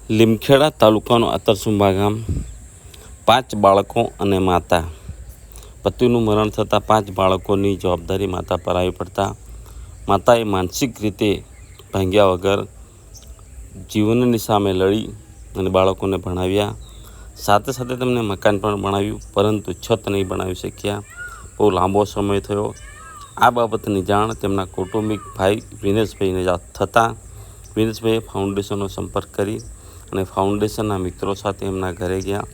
લીમખેડા તાલુકાનું આતરસુંબા ગામ 5 બાળકો અને માતા. પતિનું મરણ થતાં 5 બાળકોની જવાબદારી માતા પર આવી પડતા માતાએ માનસિક રીતે ભાંગ્યા વગર જીવનની સામે લડી અને બાળકોને ભણાવ્યા. સાથે સાથે તેમને મકાન પણ બનાવ્યું, પરંતુ છત નહીં બનાવી શક્યા. બહુ લાંબો સમય થયો. આ બાબતની જાણ તેમના કૌટુંબિક ભાઈ વિનેશભાઈને થતાં વિનેશભાઈએ ફાઉન્ડેશનનો સંપર્ક કરી અને ફાઉન્ડેશનના મિત્રો સાથે એમના ઘરે ગયા.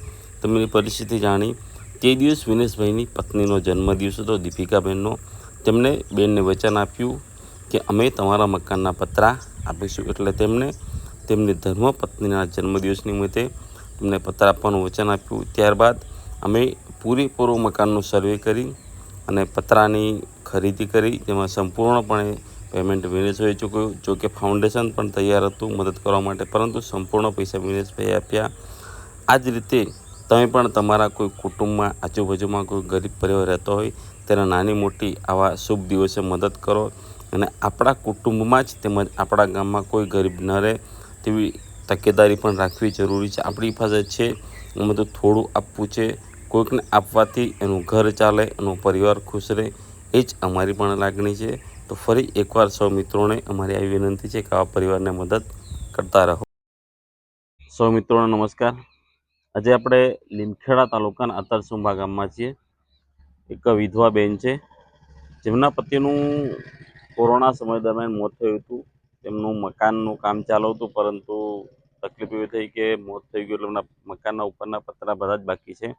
તેમની પરિસ્થિતિ જાણી. તે દિવસ વિનેશભાઈની પત્નીનો જન્મદિવસ હતો, દીપિકાબેનનો. તેમને બેનને વચન આપ્યું કે અમે તમારા મકાનના પતરા આપીશું. એટલે તેમણે તેમની ધર્મપત્નીના જન્મદિવસ નિમિત્તે તેમને પત્ર આપવાનું વચન આપ્યું. ત્યારબાદ અમે પૂરેપૂરું મકાનનું સર્વે કરી અને પતરાની ખરીદી કરી, જેમાં સંપૂર્ણપણે પેમેન્ટ વિનેશભાઈએ ચૂક્યું. જોકે ફાઉન્ડેશન પણ તૈયાર હતું મદદ કરવા માટે, પરંતુ સંપૂર્ણ પૈસા વિનેશભાઈએ આપ્યા. આ જ રીતે તમે પણ તમારા કોઈ કુટુંબમાં આજુબાજુમાં કોઈ ગરીબ પરિવાર રહેતો હોય તેને નાની મોટી આવા શુભ દિવસે મદદ કરો. અને આપણા કુટુંબમાં જ તેમજ આપણા ગામમાં કોઈ ગરીબ ન રહે તેવી તકેદારી પણ રાખવી જરૂરી છે. આપણી પાસે છે એમાં તો થોડું આપવું છે. કોઈકને આપવાથી એનું ઘર ચાલે, એનો પરિવાર ખુશ રહે, એ જ અમારી પણ લાગણી છે. તો ફરી એકવાર સૌ મિત્રોને અમારી આવી વિનંતી છે કે આવા પરિવારને મદદ કરતા રહો. સૌ મિત્રોને નમસ્કાર. આજે આપણે લીમખેડા તાલુકાના આતરસુંબા ગામમાં છીએ. એક વિધવા બેન છે, જેમના પતિનું કોરોના સમય દરમિયાન મોત થયું હતું. તેમનું મકાનનું કામ ચાલુ હતું, પરંતુ તકલીફ એવી થઈ કે મોત થઈ ગયું. એટલે એમના મકાનના ઉપરના પતરા બધા જ બાકી છે.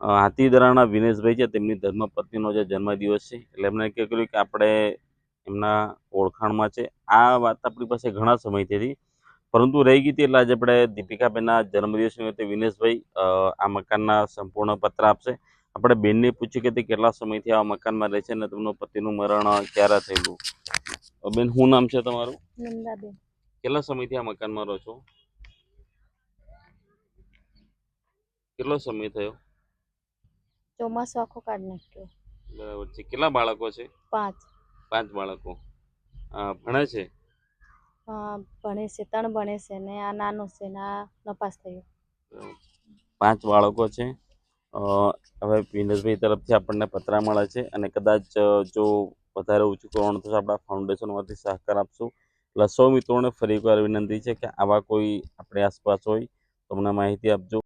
હાથીદરાના વિનેશભાઈ છે, તેમની ધર્મપત્નીનો જે જન્મદિવસ છે, એટલે એમને કહ્યું કે આપણે એમના ઓળખાણમાં છે. આ વાત આપણી પાસે ઘણા સમયથી હતી, પરંતુ રહી ગઈ હતી. એટલે આજે આપણે દીપિકાબેનના જન્મદિવસ નિમિત્તે વિનેશભાઈ આ મકાનના સંપૂર્ણ પત્ર આપશે. આપણે બેનને પૂછ્યું કે તે કેટલા સમયથી આ મકાનમાં રહે છે અને તેમનું પતિનું મરણ ક્યારે થયેલું. બેન, શું નામ છે તમારું? નંદાબેન. કેટલા સમયથી આ મકાનમાં રહો છો? કેટલો સમય થયો? ચોમાસું આખો કાઢી નાખ્યો. બરાબર છે. કેટલા બાળકો છે? 5. 5 બાળકો. ભણે છે? ભણે છે, 3 ભણે છે ને આ નાનું છે ને આ નપાસ થયો. 5 બાળકો છે. હવે વિનેશભાઈ તરફથી આપણને પત્ર મળે છે અને કદાચ જો વધારે ઊંચું કરવાનું થશે આપણા ફાઉન્ડેશનમાંથી સહકાર આપશું. એટલે સૌ મિત્રોને ફરી એકવાર વિનંતી છે કે આવા કોઈ આપણી આસપાસ હોય તો અમને માહિતી આપજો.